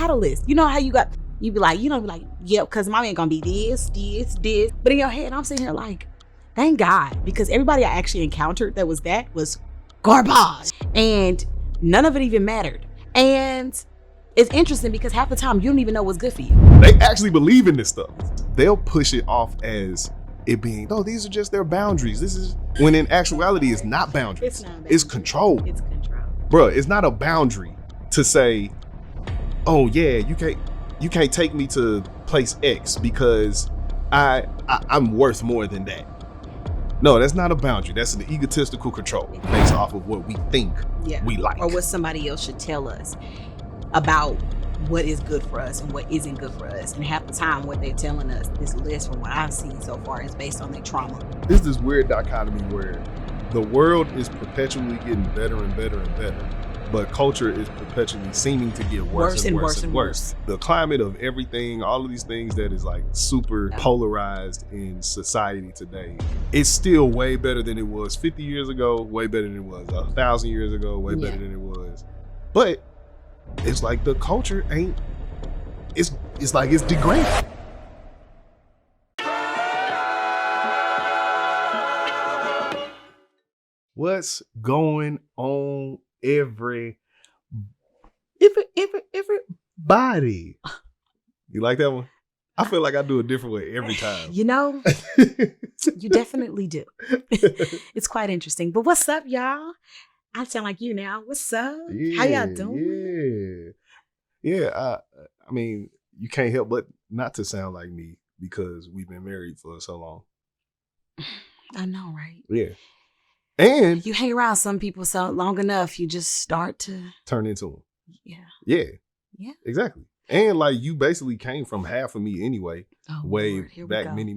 catalyst. You know how you be like, yeah, because my man gonna be this. But in your head, I'm sitting here like, thank God, because everybody I actually encountered that was garbage. And none of it even mattered. And it's interesting because half the time you don't even know what's good for you. They actually believe in this stuff. They'll push it off as it being, no, these are just their boundaries. This is, when in actuality, it's not boundaries. It's not boundaries. It's control. It's control. Bruh, it's not a boundary to say, oh yeah, you can't take me to place X because I'm worth more than that. No, that's not a boundary. That's an egotistical control based off of what we think we like. Or what somebody else should tell us about what is good for us and what isn't good for us. And half the time what they're telling us, this list from what I've seen so far, is based on their trauma. There's this weird dichotomy where the world is perpetually getting better and better and better, but culture is perpetually seeming to get worse and worse. The climate of everything, all of these things that is like super polarized in society today, it's still way better than it was 50 years ago, way better than it was 1,000 years ago, way better than it was. But it's like the culture ain't, it's like it's degraded. What's going on, everybody? You like that one? I feel like I do a different way every time. You know, you definitely do. It's quite interesting. But what's up, y'all? I sound like you now. What's up? How y'all doing? Yeah. I mean, you can't help but not to sound like me because we've been married for so long. I know, right? Yeah. And you hang around some people so long enough, you just start to turn into them. Yeah. Yeah. Exactly. And like you basically came from half of me anyway. Oh, way Lord, back many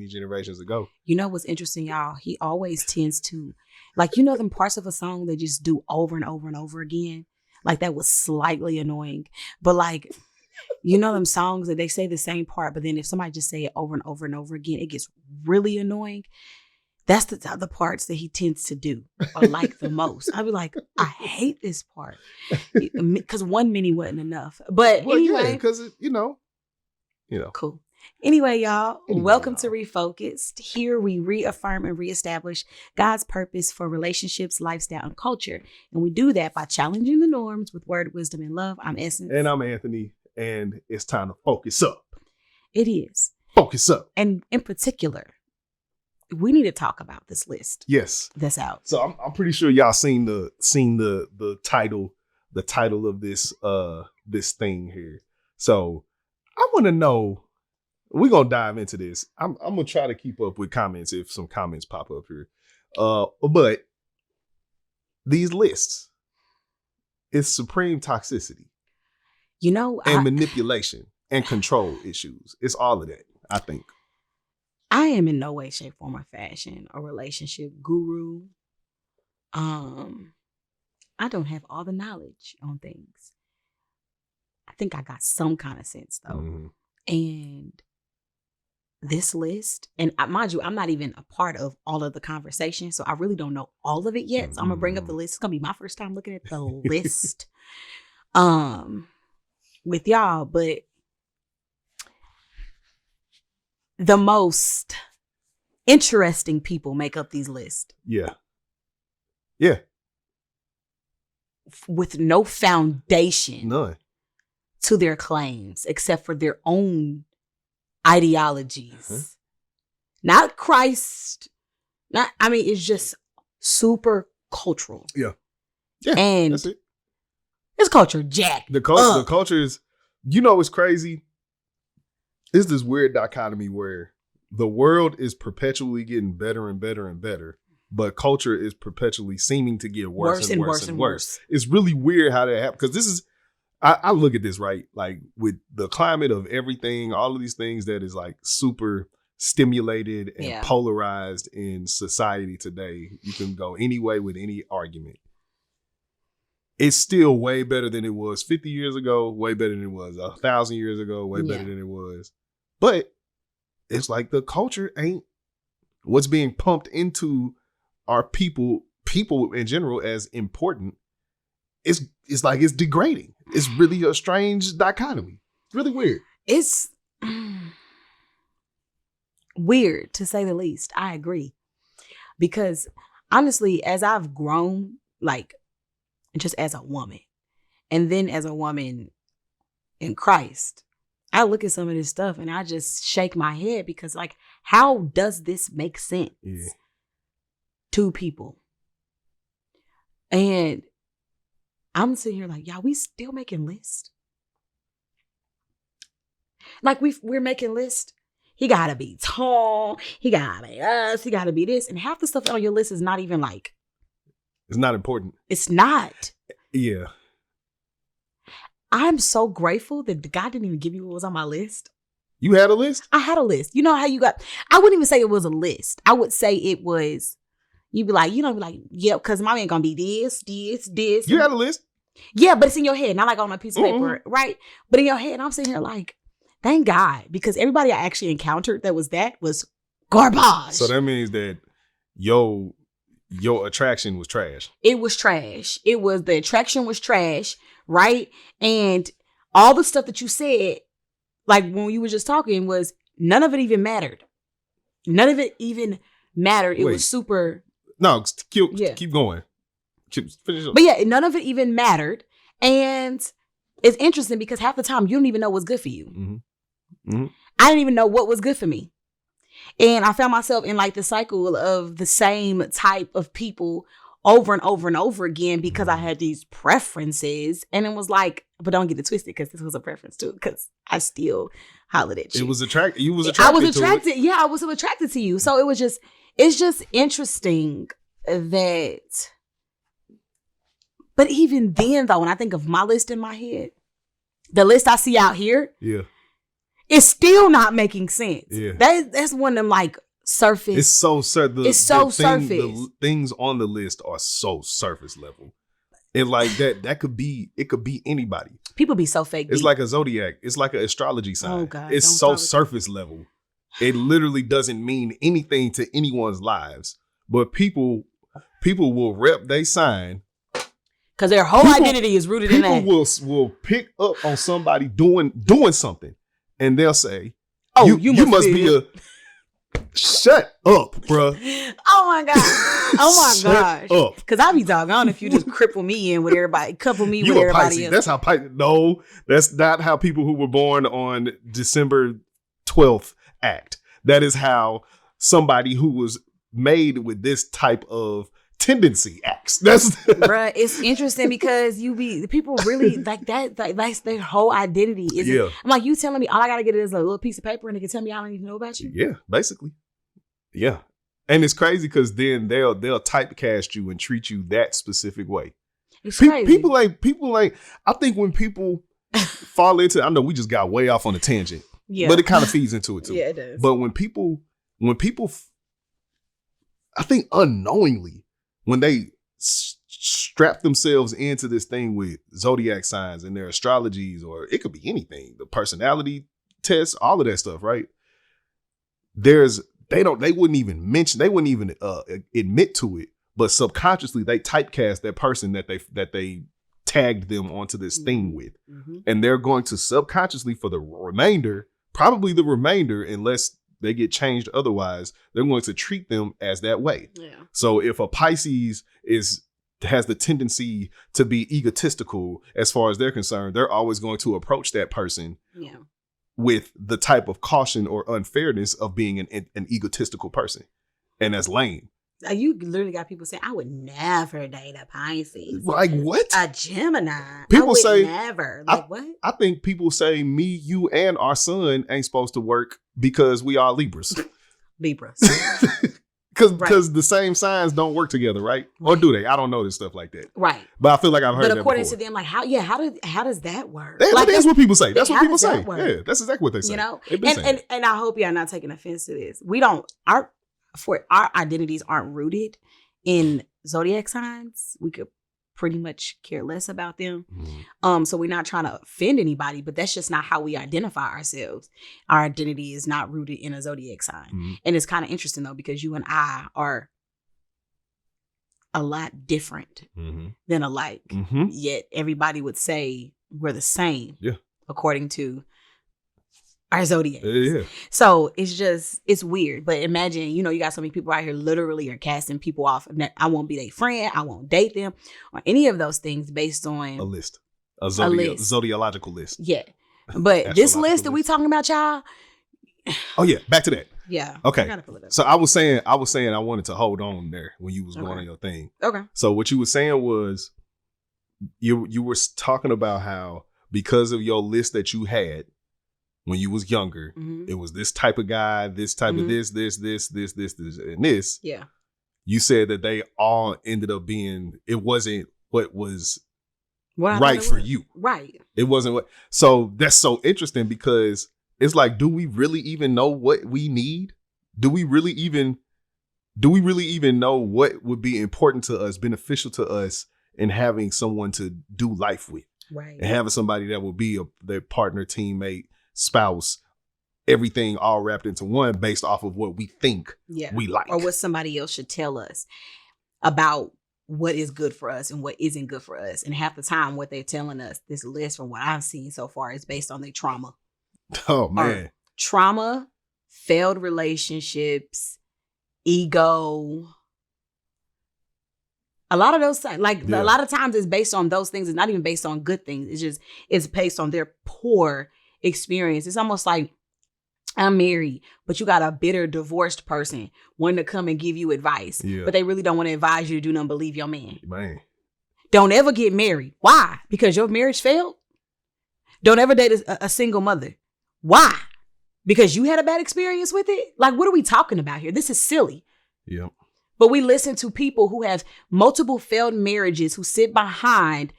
generations ago. You know what's interesting, y'all? He always tends to, like, you know them parts of a song they just do over and over and over again? Like that was slightly annoying. But like, you know them songs that they say the same part, but then if somebody just say it over and over and over again, it gets really annoying. That's the parts that he tends to do or like the most. I'd be like, I hate this part. Because 1 minute wasn't enough. But anyway. Because, you know. Cool. Anyway, y'all, welcome to Refocused. Here we reaffirm and reestablish God's purpose for relationships, lifestyle, and culture. And we do that by challenging the norms with word, wisdom, and love. I'm Essence. And I'm Anthony. And it's time to focus up. It is. Focus up. And in particular, we need to talk about this list. Yes. That's out. So I'm pretty sure y'all seen the title of this this thing here. So I want to know, we're gonna dive into this. I'm gonna try to keep up with comments if some comments pop up here. But these lists, it's supreme toxicity. You know, and manipulation and control issues. It's all of that, I think. I am in no way, shape, form, or fashion a relationship guru. I don't have all the knowledge on things. I think I got some kind of sense though. Mm-hmm. And this list, and mind you, I'm not even a part of all of the conversation, so I really don't know all of it yet. Mm-hmm. So I'm gonna bring up the list. It's gonna be my first time looking at the list with y'all, but the most interesting people make up these lists. Yeah. With no foundation. None. To their claims, except for their own ideologies. Uh-huh. Not Christ. It's just super cultural. Yeah. And that's it. It's culture jack. The culture is, it's crazy. It's this weird dichotomy where the world is perpetually getting better and better and better, but culture is perpetually seeming to get worse and worse. It's really weird how that happens. Because this is, I look at this, right? Like with the climate of everything, all of these things that is like super stimulated and polarized in society today. You can go any way with any argument. It's still way better than it was 50 years ago, way better than it was 1,000 years ago, way better than it was. But it's like the culture ain't what's being pumped into our people people in general as important, it's like it's degrading. It's really a strange dichotomy. It's really weird. It's weird, to say the least. I agree. Because honestly, as I've grown, like just as a woman, and then as a woman in Christ, I look at some of this stuff and I just shake my head because, like, how does this make sense to people? And I'm sitting here like, y'all, we still making lists? Like, we're making lists. He gotta be tall. He gotta be us. He gotta be this. And half the stuff on your list is not even like. It's not important. It's not. Yeah. I'm so grateful that God didn't even give me what was on my list. You had a list? I had a list. You know how you got. I wouldn't even say it was a list. I would say it was. You'd be like, yeah, because my man gonna be this. You had a list? Yeah, but it's in your head, not like on a piece of paper, right? But in your head, I'm sitting here like, thank God, because everybody I actually encountered that was garbage. So that means that your attraction was trash. It was trash. The attraction was trash, right? And all the stuff that you said, like when you were just talking, was none of it even mattered. None of it even mattered. It was super. No, keep going. Finish up. But yeah, none of it even mattered. And it's interesting because half the time you don't even know what's good for you. Mm-hmm. Mm-hmm. I didn't even know what was good for me. And I found myself in like the cycle of the same type of people over and over and over again because I had these preferences. And it was like, but don't get it twisted because this was a preference too, because I still hollered at you. It was attracted. You was I attracted. was attracted. Yeah, I was attracted to you. So it's just interesting that. But even then, though, when I think of my list in my head, the list I see out here, it's still not making sense. Yeah, that's one of them like surface. It's so surface. The things on the list are so surface level, and like that could be anybody. People be so fake. It's like a zodiac. It's like an astrology sign. Oh God, it's so surface level. It literally doesn't mean anything to anyone's lives, but people will rep they sign. Because their whole identity is rooted in that. People will pick up on somebody doing something, and they'll say, "Oh, you must be a." Shut up, bruh. Oh my God. Oh my gosh. Shut up. Because I be doggone if you just cripple me in with everybody, couple me with everybody Pisces. else. That's how Pisces. No, that's not how people who were born on December 12th act. That is how somebody who was made with this type of tendency acts. That's bruh, it's interesting because people really like that, like that's their whole identity. I'm like, you telling me all I gotta get is a little piece of paper and they can tell me all I need to know about you? Yeah, basically. Yeah. And it's crazy because then they'll typecast you and treat you that specific way. It's crazy. People ain't I think when people fall into, I know we just got way off on a tangent. Yeah. But it kind of feeds into it too. Yeah, it does. But when people I think unknowingly, when they strap themselves into this thing with zodiac signs and their astrologies, or it could be anything, the personality tests, all of that stuff, right? They wouldn't even admit to it, but subconsciously they typecast that person that they tagged them onto this thing with. Mm-hmm. And they're going to subconsciously for the remainder, unless they get changed otherwise, they're going to treat them as that way. Yeah. So if a Pisces has the tendency to be egotistical as far as they're concerned, they're always going to approach that person with the type of caution or unfairness of being an egotistical person. And that's lame. You literally got people saying, I would never date a Pisces. Like what? A Gemini. People say never. Like what? I think people say me, you, and our son ain't supposed to work because we are Libras. Because the same signs don't work together, right? Or do they? I don't know this stuff like that. Right. But I feel like I've heard that before. But according to them, like how does that work? That's what people say. That's what people say. Yeah, that's exactly what they say. You know? And I hope y'all not taking offense to this. Our identities aren't rooted in zodiac signs. We could pretty much care less about them. Mm-hmm. So we're not trying to offend anybody, but that's just not how we identify ourselves. Our identity is not rooted in a zodiac sign. Mm-hmm. And it's kind of interesting though, because you and I are a lot different than alike. Yet everybody would say we're the same. Yeah. According to our zodiac. Yeah. So it's weird. But imagine, you got so many people out here literally are casting people off. I won't be their friend. I won't date them or any of those things based on a list. A zodiological list. Yeah. But this list that we talking about, y'all. Oh yeah, back to that. Yeah. Okay. I gotta pull it up. So I was saying I wanted to hold on there when you was going on your thing. Okay. So what you were saying was you were talking about how because of your list that you had when you was younger, it was this type of guy, this type of this, and this. Yeah. You said that they all ended up being, it wasn't what was Well, right for you. Right. It wasn't what. So that's so interesting because it's like, do we really even know what we need? Do we really even know what would be important to us, beneficial to us in having someone to do life with? Right. And having somebody that will be their partner, teammate, spouse, everything all wrapped into one based off of what we think we like. Or what somebody else should tell us about what is good for us and what isn't good for us. And half the time what they're telling us, this list from what I've seen so far, is based on their trauma. Oh, man. Trauma, failed relationships, ego. A lot of those, a lot of times it's based on those things. It's not even based on good things. It's based on their poor experience. It's almost like, I'm married, but you got a bitter divorced person wanting to come and give you advice. Yeah. But they really don't want to advise you to do nothing but leave your man. Don't ever get married. Why? Because your marriage failed? Don't ever date a single mother. Why? Because you had a bad experience with it? Like, what are we talking about here? This is silly. Yeah. But we listen to people who have multiple failed marriages, who sit behind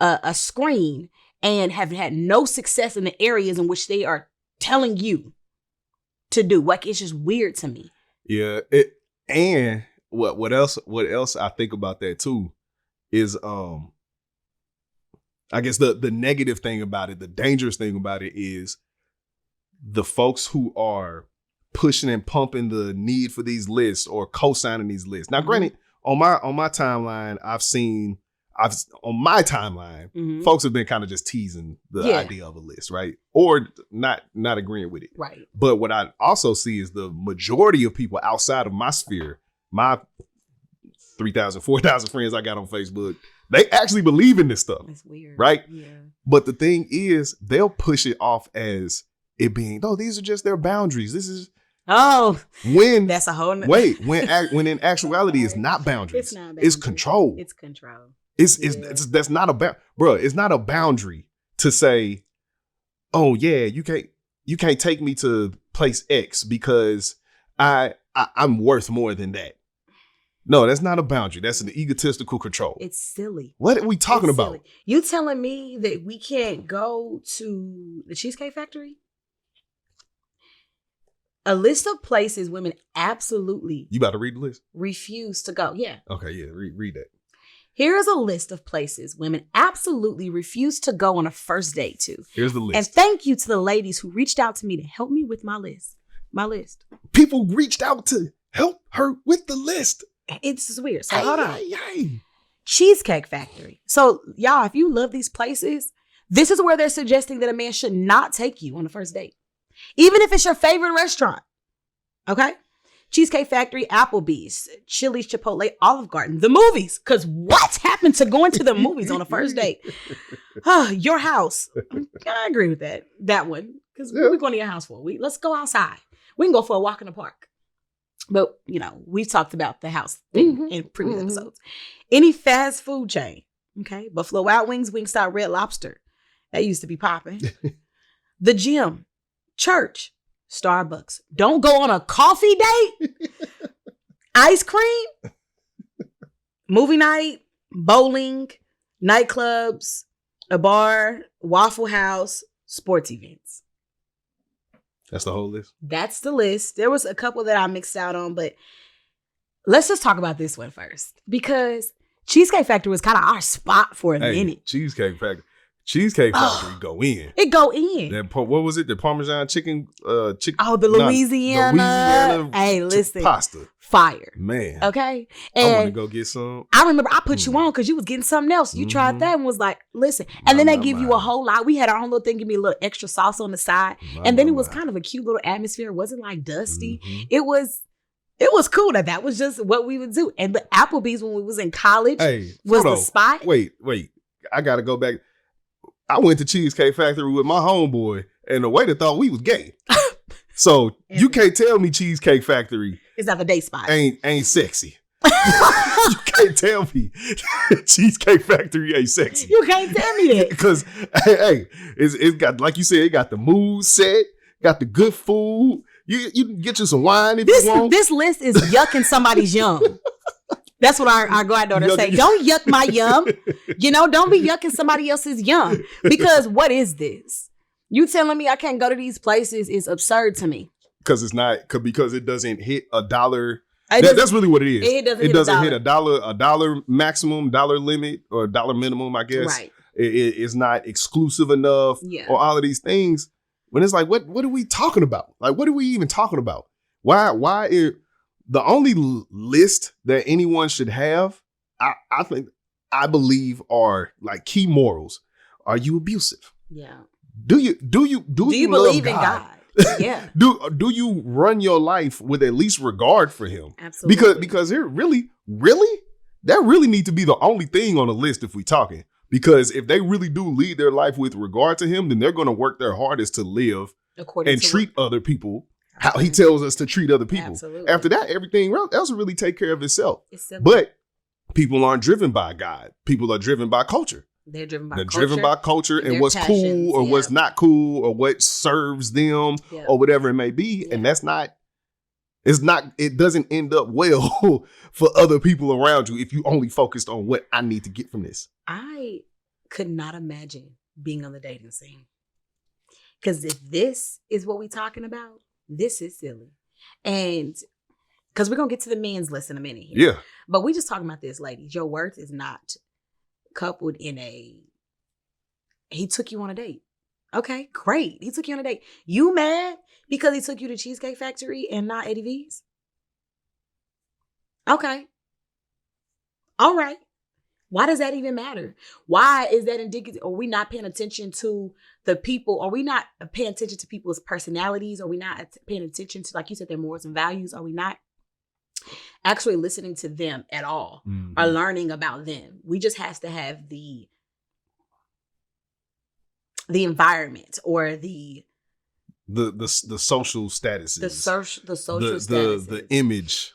a screen and have had no success in the areas in which they are telling you to do. Like, it's just weird to me. Yeah. And what else I think about that too is I guess the negative thing about it, the dangerous thing about it is the folks who are pushing and pumping the need for these lists or co-signing these lists. Now, granted, on my timeline, folks have been kind of just teasing the idea of a list, right? Or not agreeing with it. Right. But what I also see is the majority of people outside of my sphere, my 3,000, 4,000 friends I got on Facebook, they actually believe in this stuff. It's weird. Right? Yeah. But the thing is, they'll push it off as it being, these are just their boundaries. This is when that's a whole nother. when in actuality it's not boundaries. It's not boundaries. It's control. It's control. That's not it's not a boundary to say, oh yeah, you can't take me to place X because I'm worth more than that. No, that's not a boundary. That's an egotistical control. It's silly. What are we talking about? Silly. You telling me that we can't go to the Cheesecake Factory? A list of places women absolutely... You about to read the list? ...refuse to go. Yeah. Okay, yeah, read that. Here is a list of places women absolutely refuse to go on a first date to. Here's the list. And thank you to the ladies who reached out to me to help me with my list. People reached out to help her with the list. It's weird. So hold on. Cheesecake Factory. So y'all, if you love these places, this is where they're suggesting that a man should not take you on the first date. Even if it's your favorite restaurant. Okay? Cheesecake Factory, Applebee's, Chili's, Chipotle, Olive Garden, the movies. Because what happened to going to the movies on a first date? Your house. I agree with that. That one. Because what are we going to your house for? Let's go outside. We can go for a walk in the park. But, we've talked about the house thing in previous episodes. Any fast food chain. Okay? Buffalo Wild Wings, Wingstop, Red Lobster. That used to be popping. The gym. Church, Starbucks. Don't go on a coffee date. Ice cream, movie night, bowling, nightclubs, a bar, Waffle House, sports events. That's the whole list? That's the list. There was a couple that I mixed out on, but let's just talk about this one first. Because Cheesecake Factory was kind of our spot for a minute. Cheesecake Factory. Cheesecake Factory go in. It go in. What was it? The Parmesan chicken. Oh, the Louisiana. Hey, listen. Pasta. Fire. Man. Okay. And I want to And go get some. I remember I put you on because you was getting something else. You tried that and was like, listen. And then they give you a whole lot. We had our own little thing, give me a little extra sauce on the side. And then it was kind of a cute little atmosphere. It wasn't like dusty. It was cool that was just what we would do. And the Applebee's when we was in college was the spot. Wait. I got to go back. I went to Cheesecake Factory with my homeboy, and the waiter thought we was gay. So you can't tell me Cheesecake Factory is not the day spot. Ain't sexy. You can't tell me Cheesecake Factory ain't sexy. You can't tell me that. Because it's got, like you said, it got the mood set, got the good food. You can get you some wine if you want. This list is yucking somebody's yum. That's what our goddaughter say. Don't yuck my yum. Don't be yucking somebody else's yum. Because what is this? You telling me I can't go to these places is absurd to me. Because it doesn't hit $1. That's really what it is. It doesn't hit $1 maximum, dollar limit, or dollar minimum, I guess. Right. It's not exclusive enough, or all of these things. When it's like, what are we talking about? Like, what are we even talking about? Why is the only list that anyone should have, I believe, are like key morals. Are you abusive? Yeah. Do you believe in God? Yeah. Do you run your life with at least regard for him? Absolutely. Because here really that really need to be the only thing on the list if we talking. Because if they really do lead their life with regard to him, then they're going to work their hardest to live and treat other people how he tells us to treat other people. Absolutely. After that, everything else will really take care of itself. But people aren't driven by God. People are driven by culture. They're driven by culture and what's cool or what's not cool or what serves them or whatever it may be. Yeah. And it doesn't end up well for other people around you if you only focused on what I need to get from this. I could not imagine being on the dating scene. Because if this is what we're talking about, this is silly. And because we're going to get to the men's list in a minute here. Yeah. But we just talking about this, ladies. Your worth is not coupled in he took you on a date. Okay, great. He took you on a date. You mad because he took you to Cheesecake Factory and not Eddie V's? Okay. All right. Why does that even matter? Why is that indicative? Are we not paying attention to the people? Are we not paying attention to people's personalities? Are we not paying attention to, like you said, their morals and values? Are we not actually listening to them at all or learning about them? We just have to have the environment or the social statuses, the social statuses,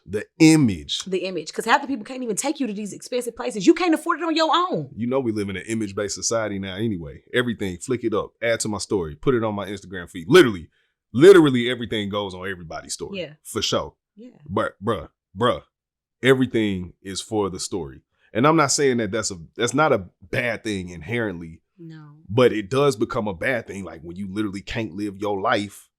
the image, because half the people can't even take you to these expensive places. You can't afford it on your own. We live in an image-based society now anyway. Everything, flick it up, add to my story, put it on my Instagram feed. Literally everything goes on everybody's story. Yeah, for sure. Yeah, but bruh, everything is for the story. And I'm not saying that that's not a bad thing inherently. No. But it does become a bad thing, like when you literally can't live your life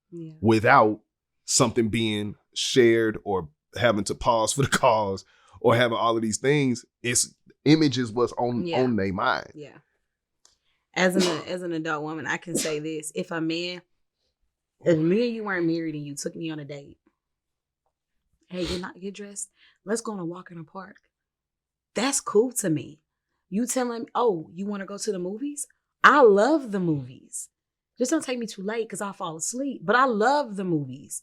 without something being shared or having to pause for the cause or having all of these things. It's images what's on their mind. Yeah. As an adult woman, I can say this. If me and you weren't married and you took me on a date, hey, get dressed. Let's go on a walk in the park. That's cool to me. You telling me, oh, you want to go to the movies? I love the movies. Just don't take me too late because I'll fall asleep. But I love the movies.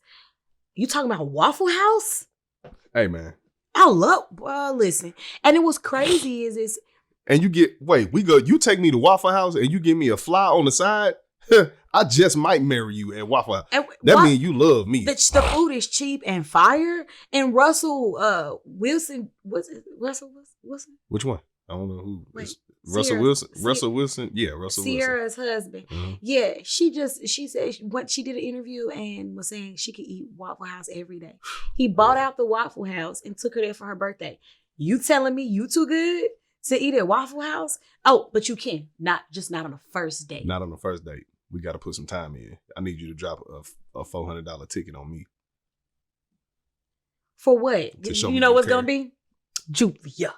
You talking about Waffle House? Hey, man. Listen. And it was crazy is and you take me to Waffle House and you give me a fly on the side? I just might marry you at Waffle House. That means you love me. The food is cheap and fire. And Russell Wilson, Russell Wilson? Which one? I don't know who. Russell Wilson. Russell Wilson. Yeah, Russell Sierra's Wilson. husband. Mm-hmm. Yeah, she said she did an interview and was saying she could eat Waffle House every day. He bought out the Waffle House and took her there for her birthday. You telling me you too good to eat at Waffle House? Oh, but you can. Not on the first date. Not on the first date. We got to put some time in. I need you to drop a $400 ticket on me. For what? You know what's going to be? Julia.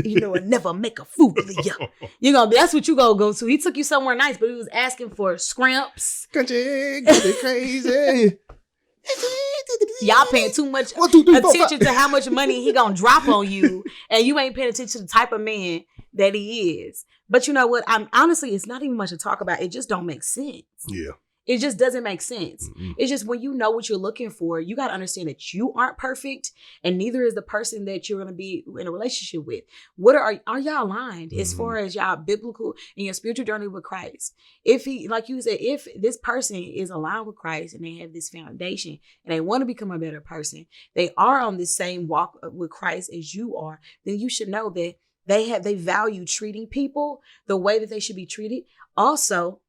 You know, and never make a fool of you. That's what you go to. He took you somewhere nice, but he was asking for scrimps. Country, crazy. Y'all paying too much attention to how much money he gonna drop on you, and you ain't paying attention to the type of man that he is. But you know what? Honestly, it's not even much to talk about. It just don't make sense. Yeah. It just doesn't make sense. Mm-mm. It's just when you know what you're looking for, you got to understand that you aren't perfect, and neither is the person that you're going to be in a relationship with. What are y'all aligned as far as y'all biblical and your spiritual journey with Christ? If he, like you said, if this person is aligned with Christ and they have this foundation and they want to become a better person, they are on this same walk with Christ as you are, then you should know that they value treating people the way that they should be treated. Also,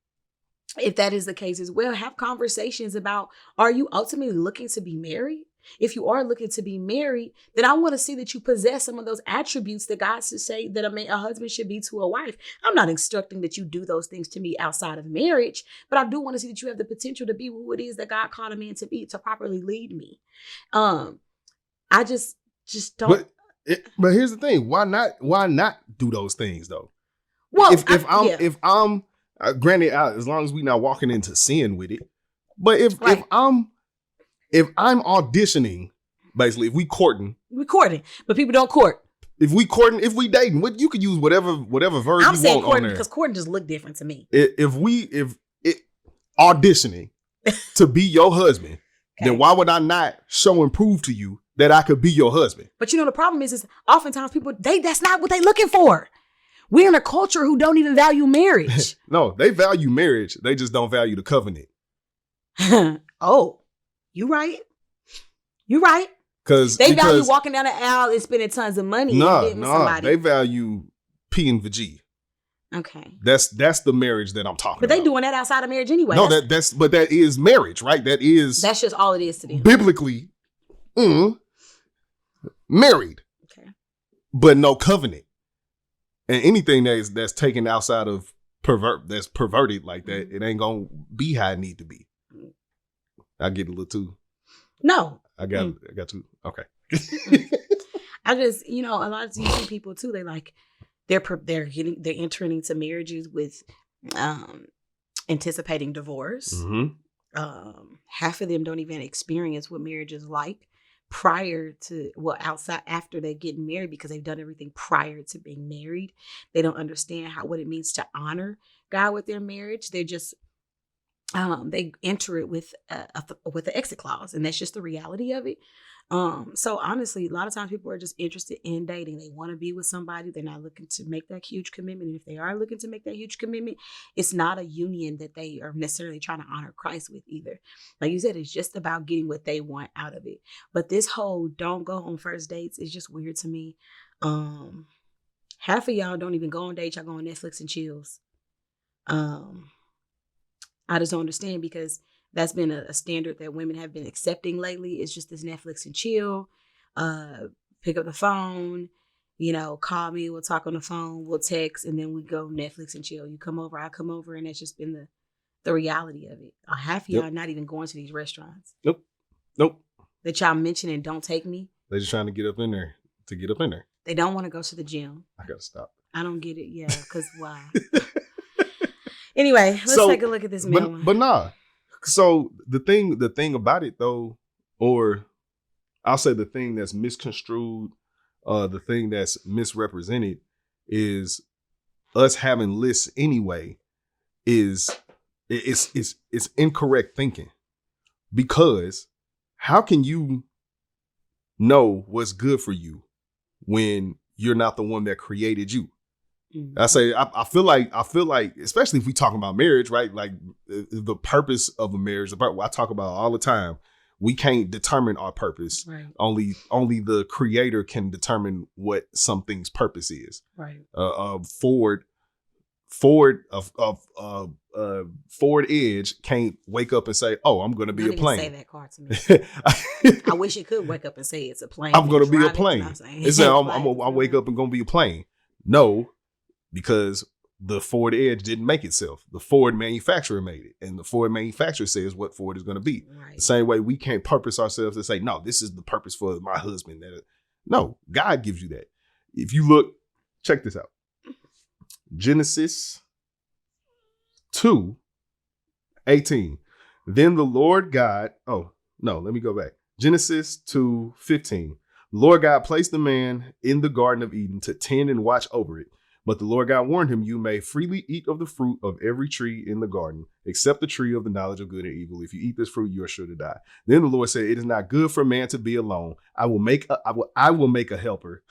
if that is the case as well, have conversations about, are you ultimately looking to be married? If you are looking to be married, then I want to see that you possess some of those attributes that God should say that a husband should be to a wife. I'm not instructing that you do those things to me outside of marriage, but I do want to see that you have the potential to be who it is that God called a man to be, to properly lead me. I just don't. But here's the thing: why not do those things though? Well, if I'm granted, as long as we not walking into sin with it, but if I'm auditioning, basically, if we courting, but people don't court. If we dating, you could use whatever verb I'm you saying want courting on there. because courting just look different to me. If auditioning to be your husband, then why would I not show and prove to you that I could be your husband? But the problem is oftentimes people that's not what they looking for. We're in a culture who don't even value marriage. No, they value marriage. They just don't value the covenant. Oh, you right. Because they value walking down the aisle and spending tons of money. No, they value P and G. Okay, that's the marriage that I'm talking about. But they doing that outside of marriage anyway. No, but that is marriage, right? That's just all it is to them. Biblically, married. Okay, but no covenant. And anything that's taken outside of that's perverted like that, it ain't gonna be how it need to be. I get a little too. No, I got to. Okay. I just a lot of these people too. They like they're entering into marriages with anticipating divorce. Mm-hmm. Half of them don't even experience what marriage is like after they get married, because they've done everything prior to being married. They don't understand what it means to honor God with their marriage. They're just they enter it with the exit clause, and that's just the reality of it. So honestly, a lot of times people are just interested in dating. They want to be with somebody. They're not looking to make that huge commitment. And if they are looking to make that huge commitment, it's not a union that they are necessarily trying to honor Christ with either. Like you said, it's just about getting what they want out of it. But this whole don't go on first dates is just weird to me. Half of y'all don't even go on dates. Y'all go on Netflix and chills. I just don't understand, because that's been a standard that women have been accepting lately. It's just this Netflix and chill, pick up the phone, call me, we'll talk on the phone, we'll text, and then we go Netflix and chill. You come over, I come over, and that's just been the reality of it. Half of y'all not even going to these restaurants. Nope. That y'all mentioning don't take me. They're just trying to get up in there. They don't want to go to the gym. I gotta stop. I don't get it. Yeah, because why? Anyway, let's take a look at this mail. But nah. So the thing about it though, or I'll say the thing that's misconstrued, the thing that's misrepresented, is us having lists anyway. It's incorrect thinking, because how can you know what's good for you when you're not the one that created you? Mm-hmm. I feel like, especially if we talking about marriage, right? Like the purpose of a marriage, I talk about all the time. We can't determine our purpose. Right. Only the creator can determine what something's purpose is. Right. Ford Edge can't wake up and say, "Oh, I'm going to be a plane." Say that car to me. I wish it could wake up and say it's a plane. I'm going to be a plane. It's saying I wake up and going to be a plane. No, because the Ford Edge didn't make itself. The Ford manufacturer made it, and the Ford manufacturer says what Ford is going to be. Right. The same way we can't purpose ourselves and say, "No, this is the purpose for my husband." No, God gives you that. If you look Check this out. Genesis 2:18. Then the Lord God, let me go back. Genesis 2:15. Lord God placed the man in the Garden of Eden to tend and watch over it. But the Lord God warned him, you may freely eat of the fruit of every tree in the garden, except the tree of the knowledge of good and evil. If you eat this fruit, you are sure to die. Then the Lord said, it is not good for man to be alone. I will make a helper.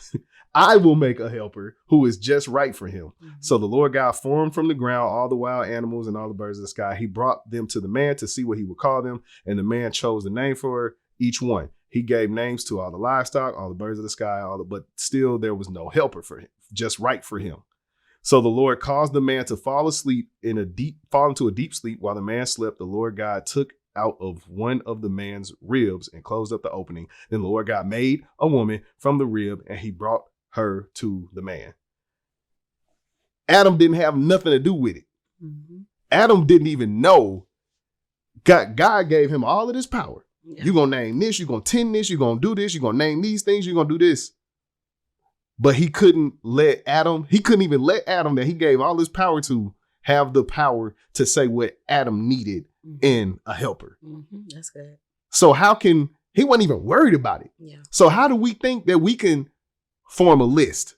I will make a helper who is just right for him. Mm-hmm. So the Lord God formed from the ground all the wild animals and all the birds of the sky. He brought them to the man to see what he would call them. And the man chose the name for each one. He gave names to all the livestock, all the birds of the sky, but still there was no helper for him, just right for him. So the Lord caused the man to fall into a deep sleep. While the man slept, the Lord God took out of one of the man's ribs and closed up the opening. Then the Lord God made a woman from the rib, and he brought her to the man. Adam didn't have nothing to do with it. Mm-hmm. Adam didn't even know. God gave him all of this power. Yeah. You're going to name this, you're going to tend this, you're going to do this, you're going to name these things, you're going to do this. But he couldn't even let Adam that he gave all his power to have the power to say what Adam needed in a helper. Mm-hmm. That's good. So he wasn't even worried about it. Yeah. So how do we think that we can form a list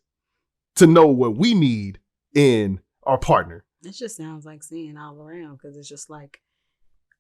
to know what we need in our partner? It just sounds like seeing all around, because it's just like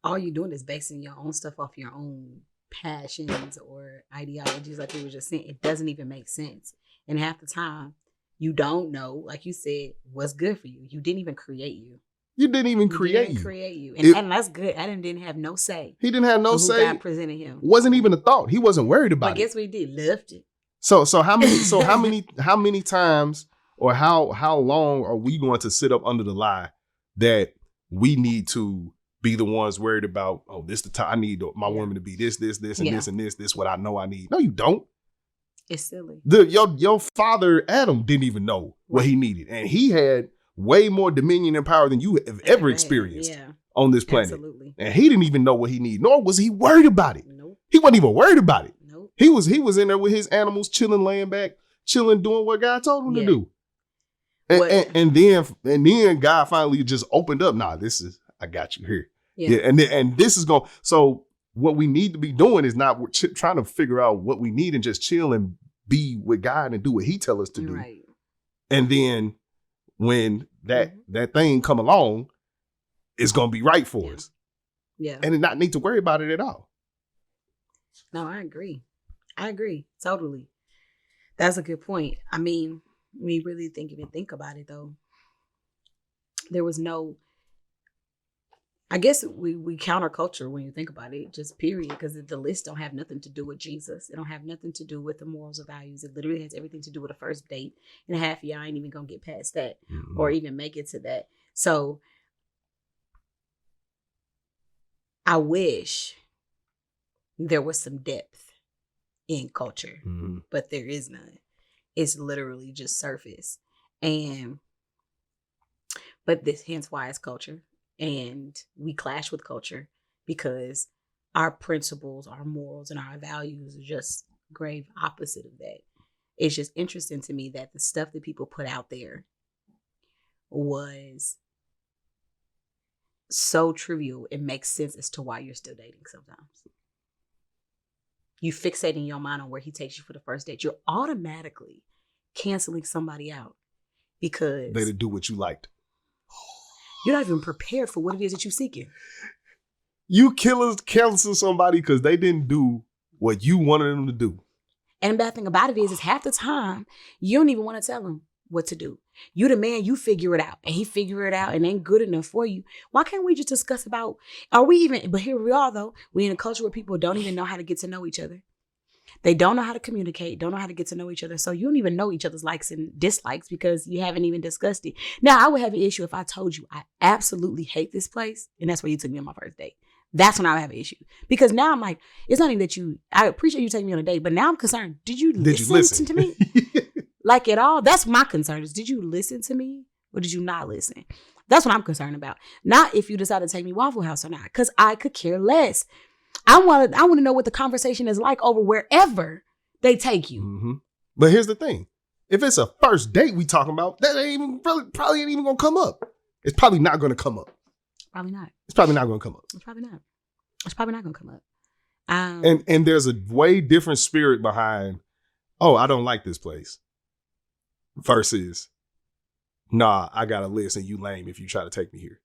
all you're doing is basing your own stuff off your own passions or ideologies. Like we were just saying, it doesn't even make sense. And half the time, you don't know, like you said, what's good for you. You didn't even create you. You didn't even create you. And that's good. Adam didn't have no say. He didn't have no say. God presented him. Wasn't even a thought. He wasn't worried about it. But guess what he did? Loved it. So how many times or how long are we going to sit up under the lie that we need to be the ones worried about, this the time I need my woman to be this, and this, and this, what I know I need. No, you don't. It's silly. Your father, Adam, didn't even know what he needed. And he had way more dominion and power than you have ever experienced on this planet. Absolutely. And he didn't even know what he needed, nor was he worried about it. Nope. He wasn't even worried about it. Nope. He was in there with his animals, chilling, laying back, chilling, doing what God told him to do. And then God finally just opened up. Nah, I got you here. Yeah. And this is going. So what we need to be doing is not trying to figure out what we need and just chill and be with God and do what he tells us to do. Right. And then when that thing come along, it's going to be right for us. Yeah. And not need to worry about it at all. No, I agree. Totally. That's a good point. I mean, when you really think about it though, there was no, I guess we counterculture when you think about it, just period, because the list don't have nothing to do with Jesus. It don't have nothing to do with the morals or values. It literally has everything to do with a first date. And half of y'all ain't even gonna get past that or even make it to that. So I wish there was some depth in culture, but there is none. It's literally just surface. But hence why it's culture. And we clash with culture because our principles, our morals, and our values are just grave opposite of that. It's just interesting to me that the stuff that people put out there was so trivial, it makes sense as to why you're still dating sometimes. You fixate in your mind on where he takes you for the first date. You're automatically canceling somebody out because they didn't do what you liked. You're not even prepared for what it is that you're seeking. You cancel somebody because they didn't do what you wanted them to do. And the bad thing about it is half the time, you don't even want to tell them what to do. You the man, you figure it out. And he figure it out and ain't good enough for you. Why can't we just discuss about, but here we are though. We in a culture where people don't even know how to get to know each other. They don't know how to communicate, don't know how to get to know each other. So you don't even know each other's likes and dislikes because you haven't even discussed it. Now, I would have an issue if I told you I absolutely hate this place. And that's where you took me on my first date. That's when I would have an issue. Because now I'm like, it's not even that I appreciate you taking me on a date, but now I'm concerned. Did you listen to me? Like at all? That's my concern is, did you listen to me or did you not listen? That's what I'm concerned about. Not if you decide to take me Waffle House or not, because I could care less. I want to know what the conversation is like over wherever they take you. Mm-hmm. But here's the thing. If it's a first date we talking about, that ain't even probably ain't even gonna come up. It's probably not gonna come up. Probably not. It's probably not gonna come up. It's probably not. It's probably not gonna come up. And there's a way different spirit behind, oh, I don't like this place, versus, nah, I got a list and you lame if you try to take me here.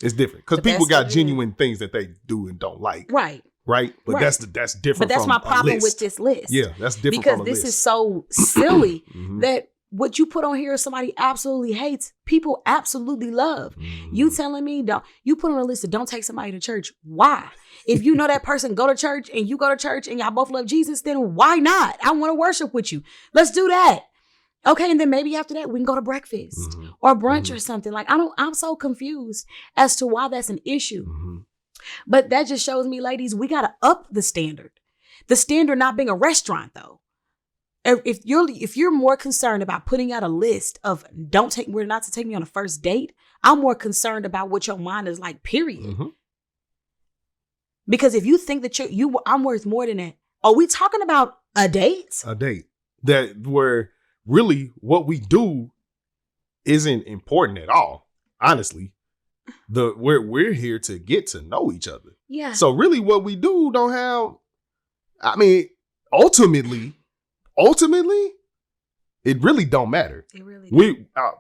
It's different because people got genuine things that they do and don't like. Right. Right. But that's different. But that's from my problem with this list. Yeah, that's different because from a this list. is so silly that what you put on here somebody absolutely hates, people absolutely love. You telling me you put on a list of don't take somebody to church. Why? If you know that person go to church and you go to church and y'all both love Jesus, then why not? I want to worship with you. Let's do that. Okay, and then maybe after that we can go to breakfast or brunch or something. Like I'm so confused as to why that's an issue. But that just shows me, ladies, we gotta up the standard. The standard not being a restaurant, though. If you're more concerned about putting out a list of we're not to take me on a first date, I'm more concerned about what your mind is like, period. Because if you think that I'm worth more than that, are we talking about a date? A date that where really what we do isn't important at all, honestly. We're here to get to know each other. Yeah. So really what we do don't have, I mean, ultimately, it really don't matter. It really don't.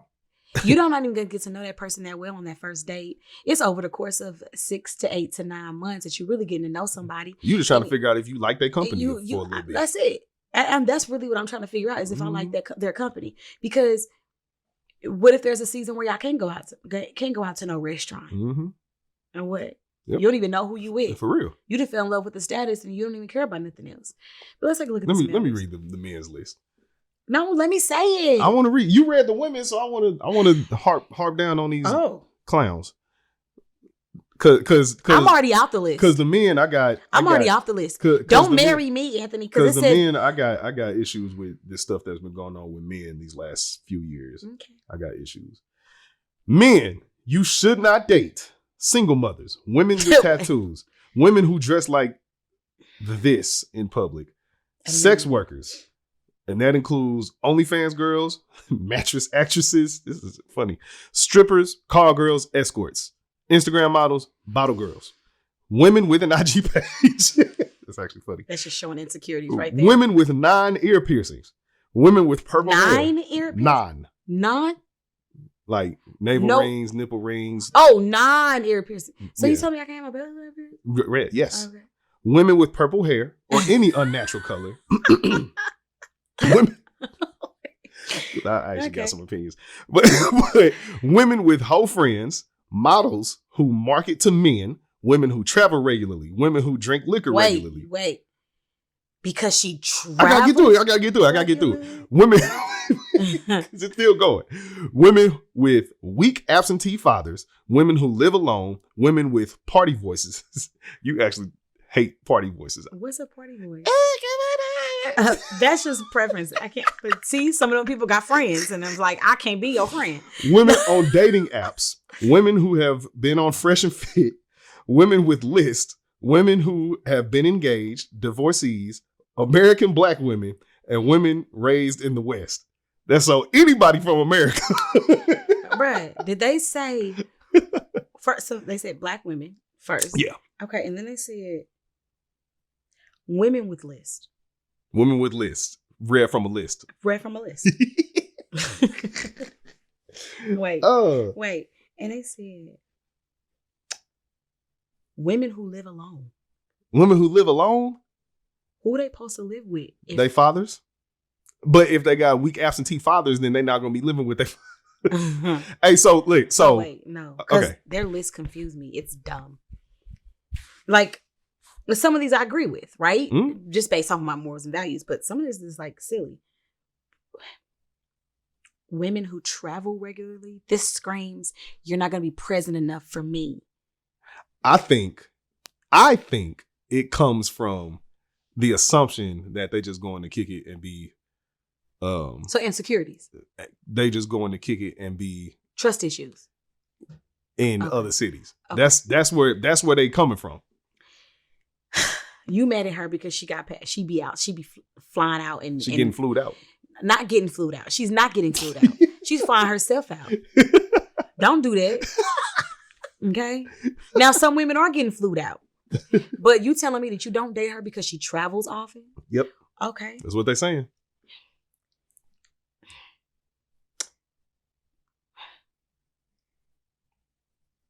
You don't even get to know that person that well on that first date. It's over the course of 6 to 8 to 9 months that you're really getting to know somebody. You just trying to figure out if you like their company for a little bit. That's it. And that's really what I'm trying to figure out is if I like their company. Because what if there's a season where y'all can't go out to no restaurant? And what? Yep. You don't even know who you with. For real. You just fell in love with the status and you don't even care about nothing else. But let's take a look at this. Let me read the men's list. No, let me say it. I want to read. You read the women, so I want to harp down on these clowns. Cause I'm already off the list. Because the men I'm already off the list. Don't marry me, Anthony. Because the men I got issues with this stuff that's been going on with men these last few years. Okay. I got issues. Men, you should not date single mothers, women with tattoos, women who dress like this in public, sex workers. And that includes OnlyFans girls, mattress actresses. This is funny. Strippers, call girls, escorts, Instagram models, bottle girls, women with an IG page. That's actually funny. That's just showing insecurities right there. Women with 9 ear piercings. Women with purple hair. 9 ear piercings? 9? Like navel rings, nipple rings. Oh, 9 ear piercings. So you told me I can't have my belly up? Red, yes. Okay. Women with purple hair or any unnatural color. Women. I actually got some opinions. But women with hoe friends, models who market to men, women who travel regularly, women who drink liquor regularly. Wait. Because she travels? I gotta get through it. Women, it's still going. Women with weak absentee fathers, women who live alone, women with party voices. You actually hate party voices. What's a party voice? That's just preference. I can't. But see, some of them people got friends, and I'm like, I can't be your friend. Women on dating apps, women who have been on Fresh and Fit, women with lists, women who have been engaged, divorcees, American Black women, and women raised in the West. That's so anybody from America. Bruh, did they say first? So they said Black women first. Yeah. Okay, and then they said women with lists. Women with lists. Read from a list. Read from a list. Wait. And they said women who live alone. Women who live alone? Who are they supposed to live with? They fathers? But if they got weak absentee fathers, then they're not going to be living with their Hey, so look, wait, no. Okay. Their list confused me. It's dumb. Like, some of these I agree with, right? Just based off of my morals and values. But some of this is like silly. Women who travel regularly, this screams, you're not going to be present enough for me. I think it comes from the assumption that they just going to kick it and be so insecurities. They just going to kick it and be trust issues in other cities. Okay. That's where they coming from. You mad at her because she got she be flying out and she getting flued out. not getting flued out. She's not getting flued out. She's flying herself out. Don't do that. Okay? Now, some women are getting flued out. But you telling me that you don't date her because she travels often? Yep. Okay. That's what they're saying.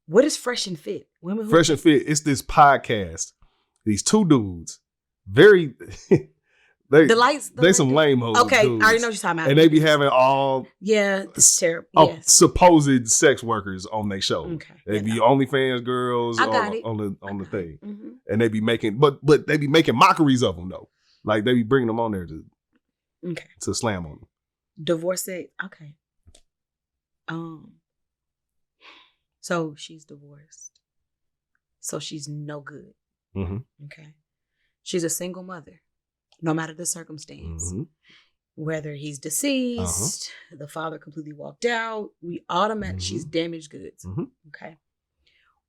What is Fresh and Fit? Women Fresh and Fit. It's this podcast. These two dudes. Very... They some lame hoes. Okay, dudes. I already know what you're talking about. And they be having all it's terrible. Yes. supposed sex workers on their show. Okay. They be OnlyFans girls on the thing. Mm-hmm. And they be making but they be making mockeries of them though. Like they be bringing them on there to slam on them. Divorce it. Okay. So she's divorced. So she's no good. Mm-hmm. Okay. She's a single mother. No matter the circumstance, whether he's deceased, the father completely walked out, we automatically, she's damaged goods. Okay.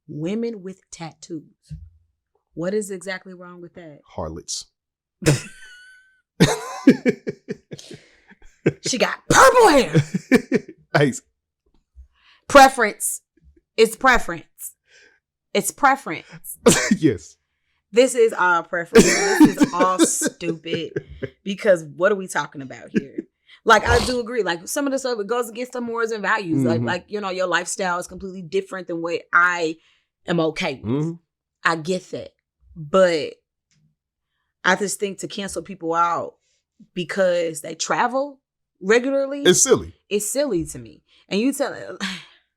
Women with tattoos. What is exactly wrong with that? Harlots. She got purple hair. Hey. Preference. It's preference. It's preference. Yes. This is our preference. This is all stupid because what are we talking about here? Like, I do agree. Like, some of the stuff, it goes against the morals and values. Like, you know, your lifestyle is completely different than what I am okay with. I get that. But I just think to cancel people out because they travel regularly. It's silly. It's silly to me. And you tell...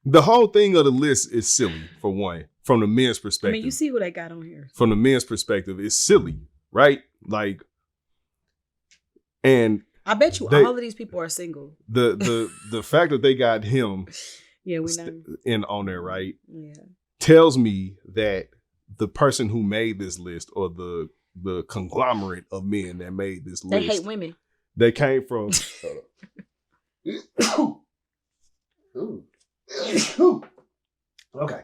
The whole thing of the list is silly, for one. From the men's perspective. I mean, you see who they got on here. From the men's perspective, it's silly, right? Like, and I bet you all of these people are single. The fact that they got him on there, right? Yeah. Tells me that the person who made this list or the conglomerate of men that made this list. They hate women. They came from okay.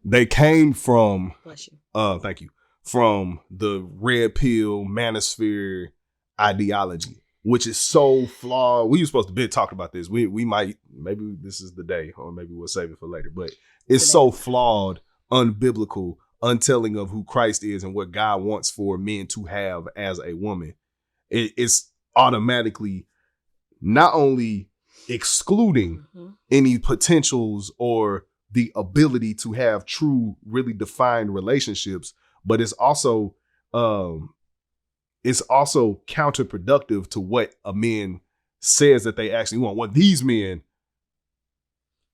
They came from, bless you. Thank you, from the red pill manosphere ideology, which is so flawed. We were supposed to be talking about this. We might, maybe this is the day, or maybe we'll save it for later. But it's so flawed, unbiblical, untelling of who Christ is and what God wants for men to have as a woman. It's automatically not only excluding any potentials or the ability to have true, really defined relationships, but it's also counterproductive to what a man says that they actually want. What these men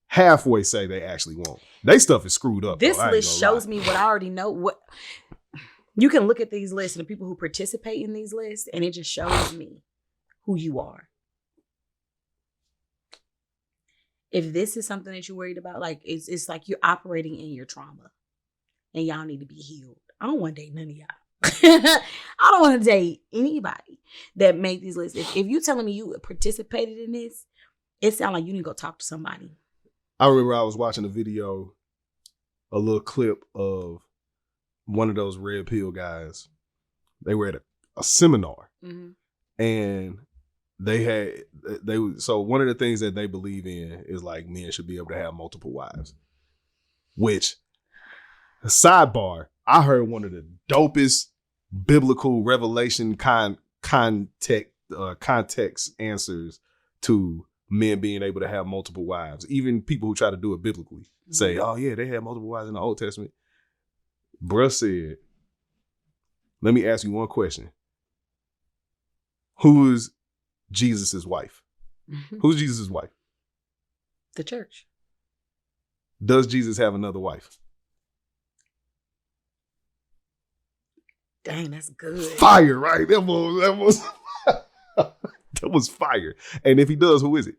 halfway say they actually want. They stuff is screwed up. This list shows me what I already know. What you can look at these lists and the people who participate in these lists, and it just shows me who you are. If this is something that you're worried about, like it's like you're operating in your trauma and y'all need to be healed. I don't want to date none of y'all. I don't want to date anybody that made these lists. If you telling me you participated in this, it sounds like you need to go talk to somebody. I remember I was watching a video, a little clip of one of those red pill guys. They were at a seminar and so one of the things that they believe in is like men should be able to have multiple wives, which sidebar, I heard one of the dopest biblical revelation context answers to men being able to have multiple wives. Even people who try to do it biblically say, oh yeah, they had multiple wives in the Old Testament. Bruh said, let me ask you one question. Who is Jesus' wife? Who's Jesus' wife? The church. Does Jesus have another wife? Dang, that's good. Fire, right? That was fire. And if he does, who is it?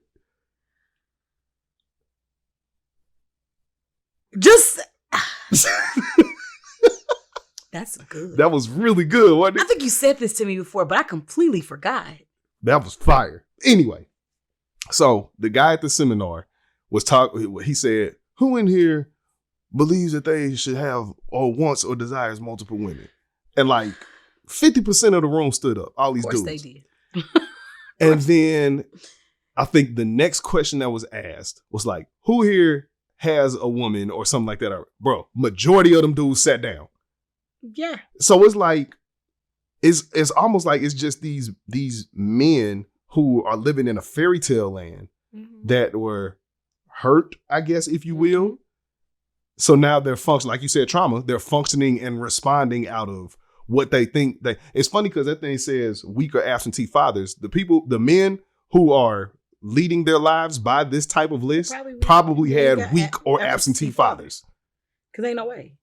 Just that's good. That was really good, wasn't it? I think you said this to me before, but I completely forgot. That was fire. Anyway, so the guy at the seminar was talking. He said, who in here believes that they should have or wants or desires multiple women? And like 50% of the room stood up. All these dudes. Of course they did. And then I think the next question that was asked was like, who here has a woman or something like that? Bro, majority of them dudes sat down. Yeah. So it's like, it's almost like it's just these men who are living in a fairy tale land that were hurt, I guess, if you will. So now they're functioning, like you said, trauma. They're functioning and responding out of what they think. It's funny because that thing says weak or absentee fathers. The men who are leading their lives by this type of list probably had weak or absentee fathers. Because ain't no way.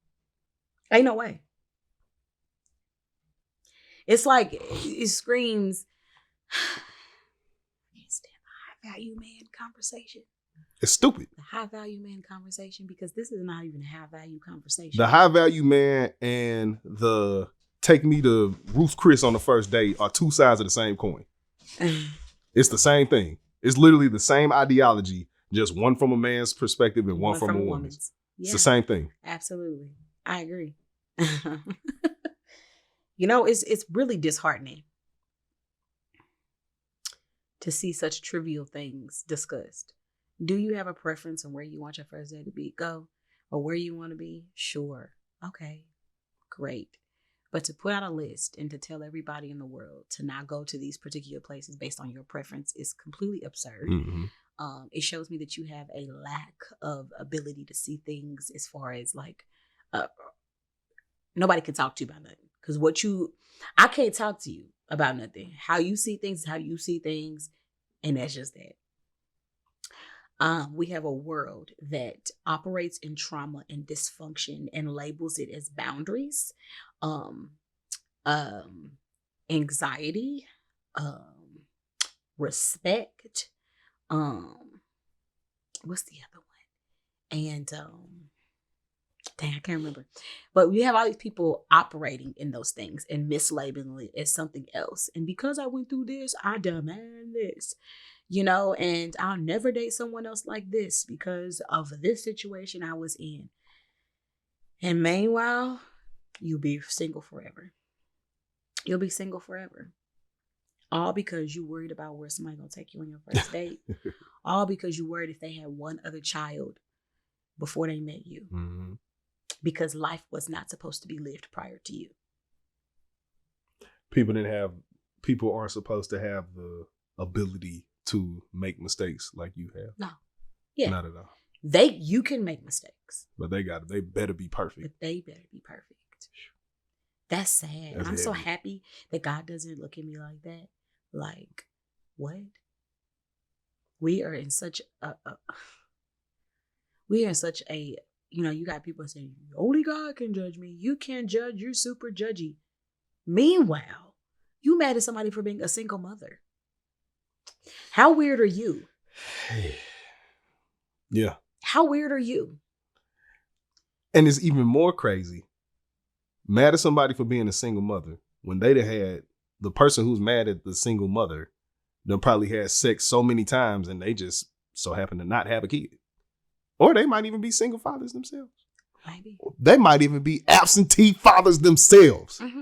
Ain't no way. It's like, it screams, I can't stand the high value man conversation. It's stupid. The high value man conversation, because this is not even a high value conversation. The high value man and the take me to Ruth Chris on the first date are two sides of the same coin. It's the same thing. It's literally the same ideology, just one from a man's perspective and one from a woman's. Yeah, it's the same thing. Absolutely. I agree. You know, it's really disheartening to see such trivial things discussed. Do you have a preference on where you want your first day to go or where you want to be? Sure. Okay, great. But to put out a list and to tell everybody in the world to not go to these particular places based on your preference is completely absurd. It shows me that you have a lack of ability to see things as far as like, nobody can talk to you about nothing. Because I can't talk to you about nothing. How you see things is how you see things. And that's just that. We have a world that operates in trauma and dysfunction and labels it as boundaries, anxiety, respect. What's the other one? And dang, I can't remember. But we have all these people operating in those things and mislabeling it as something else. And because I went through this, I demand this. You know, and I'll never date someone else like this because of this situation I was in. And meanwhile, you'll be single forever. You'll be single forever. All because you worried about where somebody gonna take you on your first date. All because you worried if they had one other child before they met you. Mm-hmm. Because life was not supposed to be lived prior to you. People aren't supposed to have the ability to make mistakes like you have. No. Yeah. Not at all. You can make mistakes. But they better be perfect. But they better be perfect. That's sad. I'm so happy that God doesn't look at me like that. Like, what? We are in such a you know, you got people saying, only God can judge me. You can't judge. You're super judgy. Meanwhile, you mad at somebody for being a single mother. How weird are you? Yeah. How weird are you? And it's even more crazy. Mad at somebody for being a single mother when they'd have had the person who's mad at the single mother, they'll probably had sex so many times and they just so happen to not have a kid. Or they might even be single fathers themselves. Maybe. They might even be absentee fathers themselves. Mm-hmm.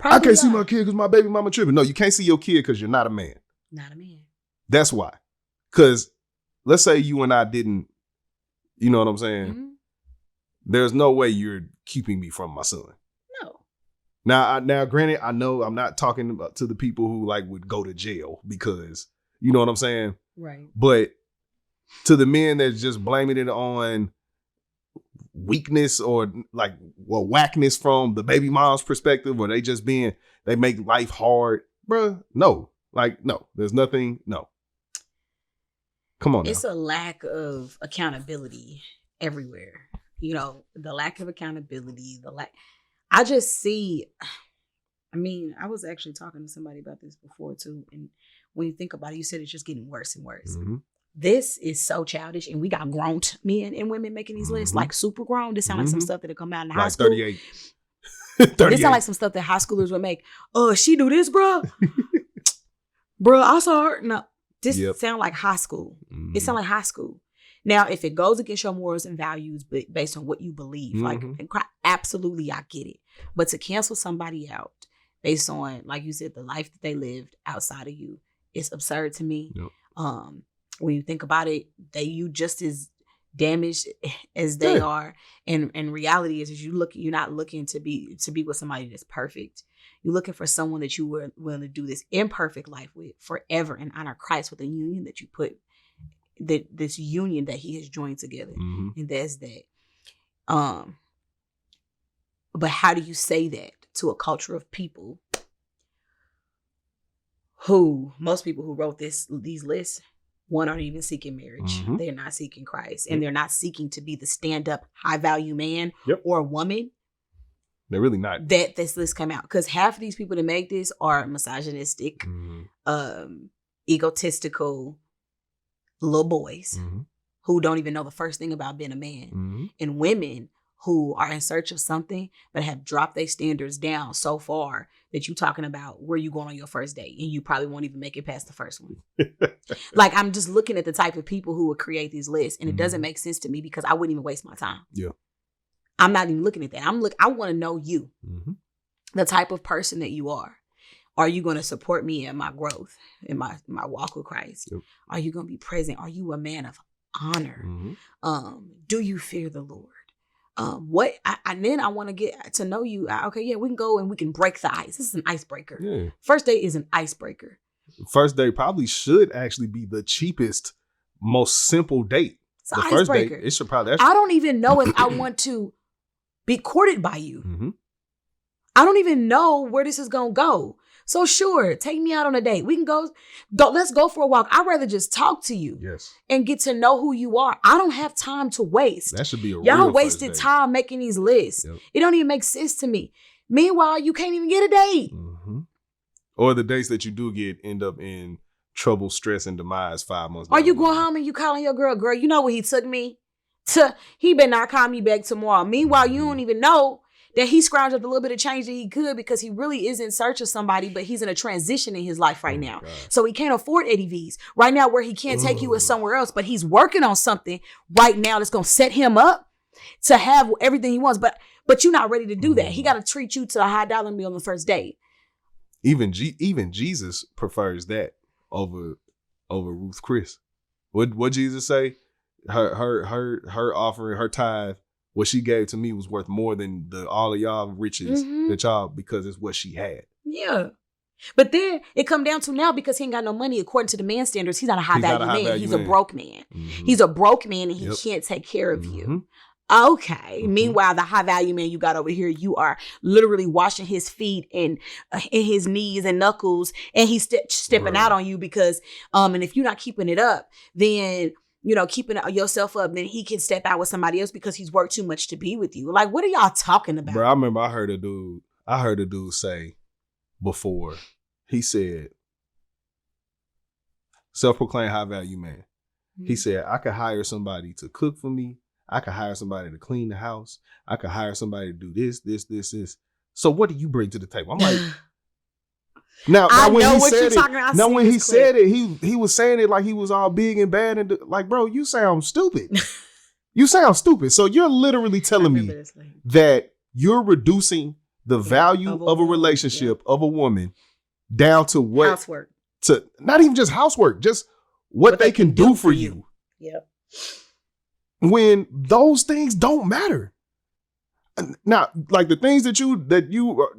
I can't see my kid because my baby mama tripping. No, you can't see your kid because you're not a man. Not a man. That's why. Because let's say you and I didn't, you know what I'm saying? Mm-hmm. There's no way you're keeping me from my son. No. Now, granted, I know I'm not talking about to the people who like would go to jail because, you know what I'm saying? Right. But to the men that's just blaming it on weakness or like whackness from the baby mom's perspective, or they make life hard, bruh. No, there's nothing. No, come on. It's a lack of accountability everywhere. You know, the lack of accountability, I just see, I mean, I was actually talking to somebody about this before too. And when you think about it, you said it's just getting worse and worse. Mm-hmm. This is so childish, and we got grown men and women making these lists, like super grown. This sounds like some stuff that'll come out in high school. 38. This sounds like some stuff that high schoolers would make. She do this, bro. Bro, I saw her. No, this sound like high school. It sound like high school. Now, if it goes against your morals and values, but based on what you believe, absolutely, I get it. But to cancel somebody out based on, like you said, the life that they lived outside of you it's absurd to me. Yep. When you think about it, you just as damaged as they are. And reality is you're not looking to be with somebody that's perfect. You're looking for someone that you were willing to do this imperfect life with forever and honor Christ with a union that you put this union that he has joined together. Mm-hmm. And that's that. But how do you say that to a culture of people who, most people who wrote these lists, one, aren't even seeking marriage. Mm-hmm. They're not seeking Christ. And they're not seeking to be the stand-up, high-value man or woman. They're really not. That this list came out. Because half of these people that make this are misogynistic, egotistical little boys who don't even know the first thing about being a man. And women who are in search of something but have dropped their standards down so far that you're talking about where you going on your first date and you probably won't even make it past the first one. Like, I'm just looking at the type of people who would create these lists, and it doesn't make sense to me because I wouldn't even waste my time. Yeah. I'm not even looking at that. I want to know you, the type of person that you are. Are you going to support me in my growth, in my walk with Christ? Yep. Are you going to be present? Are you a man of honor? Do you fear the Lord? Then I want to get to know you. We can go and we can break the ice. This is an icebreaker. Yeah. First date is an icebreaker. First date probably should actually be the cheapest, most simple date. It's the first date, it should probably. I don't even know if I want to be courted by you. I don't even know where this is gonna go. So sure, take me out on a date. We can go. Let's go for a walk. I'd rather just talk to you and get to know who you are. I don't have time to waste. That should be a y'all real wasted time making these lists. Yep. It don't even make sense to me. Meanwhile, you can't even get a date. Or the dates that you do get end up in trouble, stress, and demise 5 months. Or you going home and you calling your girl, you know where he took me? He better not call me back tomorrow. Meanwhile, you don't even know that he scrounged up a little bit of change that he could because he really is in search of somebody, but he's in a transition in his life right now. God. So he can't afford ADVs. Right now where he can't take you somewhere else, but he's working on something right now that's going to set him up to have everything he wants. But you're not ready to do that. He got to treat you to a high dollar meal on the first date. Even Jesus prefers that over Ruth Chris. What Jesus say? Her offering, her tithe, what she gave to me was worth more than all of y'all riches that y'all, because it's what she had. Yeah. But then it come down to now, because he ain't got no money, according to the man standards, he's not a high value man. He's a broke man. He's a broke man and he can't take care of you. Okay. Meanwhile, the high value man you got over here, you are literally washing his feet and in his knees and knuckles, and he's stepping out on you because, and if you're not keeping it up, then, keeping yourself up, then he can step out with somebody else because he's worked too much to be with you. Like, what are y'all talking about? Bro, I remember I heard a dude say before, he said, self-proclaimed high value man. He said, I could hire somebody to cook for me. I could hire somebody to clean the house. I could hire somebody to do this. So what do you bring to the table? I'm like, now when he said it, when he said it, he was saying it like he was all big and bad and like, bro, you sound stupid. You sound stupid. So you're literally telling me that you're reducing the value of a relationship of a woman down to what? Housework. To not even just housework, just what they can do for you. Yep. When those things don't matter. Now, like the things that you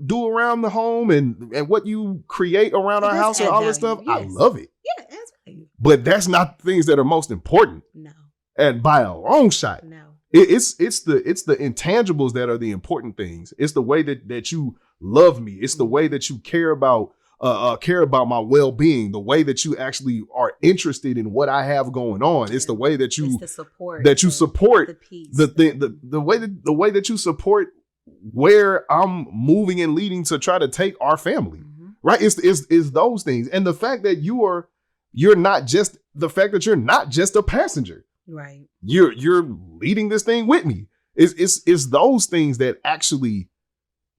do around the home and what you create around our house and all this stuff, yes. I love it. Yeah, that's right. But that's not the things that are most important. No. And by a long shot. No. It's the intangibles that are the important things. It's the way that you love me. It's the way that you care about my well-being, the way that you actually are interested in what I have going on. It's the way that you support the peace. The way that you support where I'm moving and leading to try to take our family. Right? It's those things. And the fact that you're not just a passenger. Right. You're leading this thing with me. It's those things that actually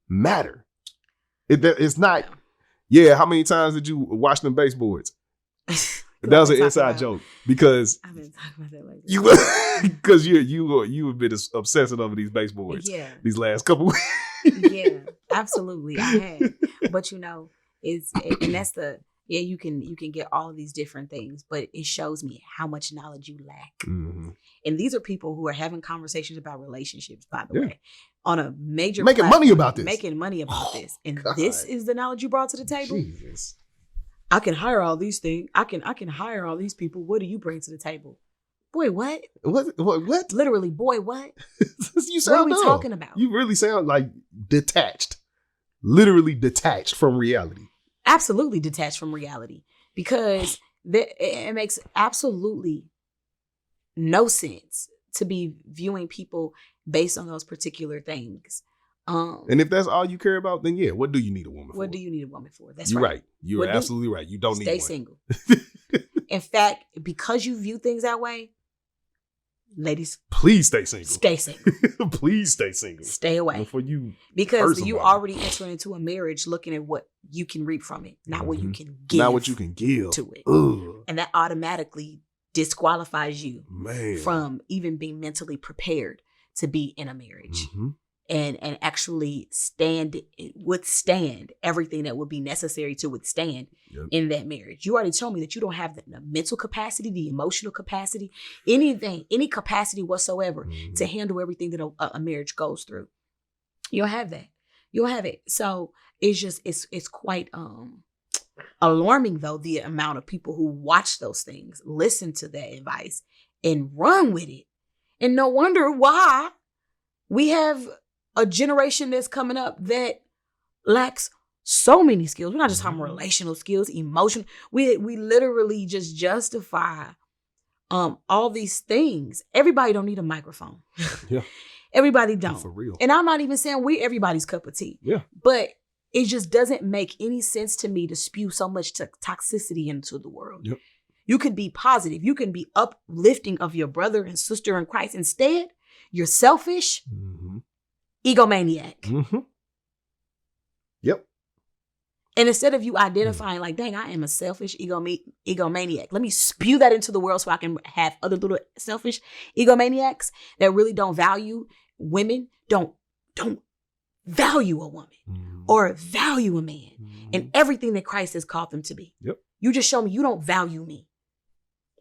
matter. It's not. Yeah, how many times did you watch them baseboards? That was an inside joke because I've been talking about that like that. Because you have been obsessing over these baseboards. Yeah. These last couple weeks. Yeah, absolutely, I have. But and Yeah, you can get all of these different things, but it shows me how much knowledge you lack. Mm-hmm. And these are people who are having conversations about relationships, by the Yeah. way, on a major Making platform, money about this. Making money about Oh, this. And God. this is the knowledge you brought to the table. Jesus. I can hire all these things. I can hire all these people. What do you bring to the table? Boy, what? What? Literally, boy, what? You What are we dumb. talking about? You really sound like detached. Literally detached from reality. Absolutely detached from reality, because it makes absolutely no sense to be viewing people based on those particular things. And if that's all you care about, then yeah, what do you need a woman for? What do you need a woman for? That's You're right. right. You're absolutely right. You don't need Stay one. single. In fact, because you view things that way, ladies, please stay single. Stay single. Please stay single. Stay away. Before you, because you already entering into a marriage looking at what you can reap from it, not what you can give. Not what you can give to it. Ugh. And that automatically disqualifies you Man. from even being mentally prepared to be in a marriage. And actually withstand everything that would be necessary to withstand in that marriage. You already told me that you don't have the mental capacity, the emotional capacity, any capacity whatsoever to handle everything that a marriage goes through. You don't have that. You don't have it. So it's just, it's quite alarming, though, the amount of people who watch those things, listen to that advice, and run with it. And no wonder why we have a generation that's coming up that lacks so many skills. We're not just talking relational skills, emotional. We literally just justify all these things. Everybody don't need a microphone. Yeah. Everybody don't. For real. And I'm not even saying we're everybody's cup of tea. Yeah. But it just doesn't make any sense to me to spew so much toxicity into the world. Yep. You can be positive. You can be uplifting of your brother and sister in Christ. Instead, you're selfish, egomaniac. Yep. And instead of you identifying like, dang, I am a selfish egomaniac, let me spew that into the world so I can have other little selfish egomaniacs that really don't value women, don't value a woman or value a man and everything that Christ has called them to be. Yep. You just show me you don't value me.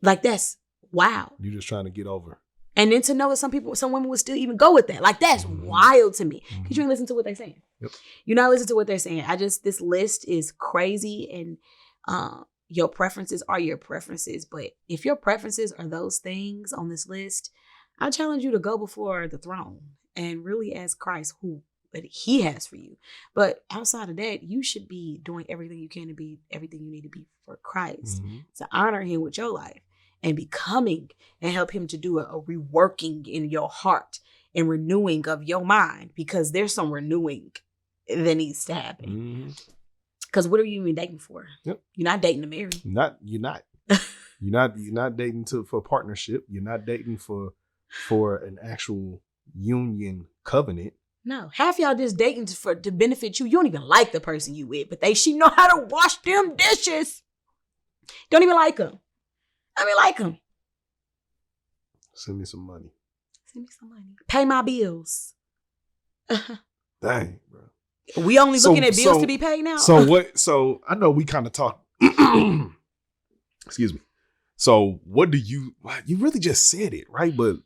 Like, that's wow. You're just trying to get over. And then to know that some women would still even go with that. Like, that's wild to me. Because you ain't listen to what they're saying. Yep. You're not listening to what they're saying. This list is crazy, and your preferences are your preferences. But if your preferences are those things on this list, I challenge you to go before the throne and really ask Christ what he has for you. But outside of that, you should be doing everything you can to be everything you need to be for Christ, to honor him with your life and becoming, and help him to do a reworking in your heart and renewing of your mind, because there's some renewing that needs to happen. Because what are you even dating for? Yep. You're not dating to marry. You're not. You're not dating for partnership. You're not dating for an actual union covenant. No, half y'all just dating to benefit you. You don't even like the person you with, but she know how to wash them dishes. Don't even like them. I mean, like them. Send me some money. Pay my bills. Dang, bro. We only looking at bills to be paid now. So I know we kind of talk. Excuse me. So what do you really just said it, right? But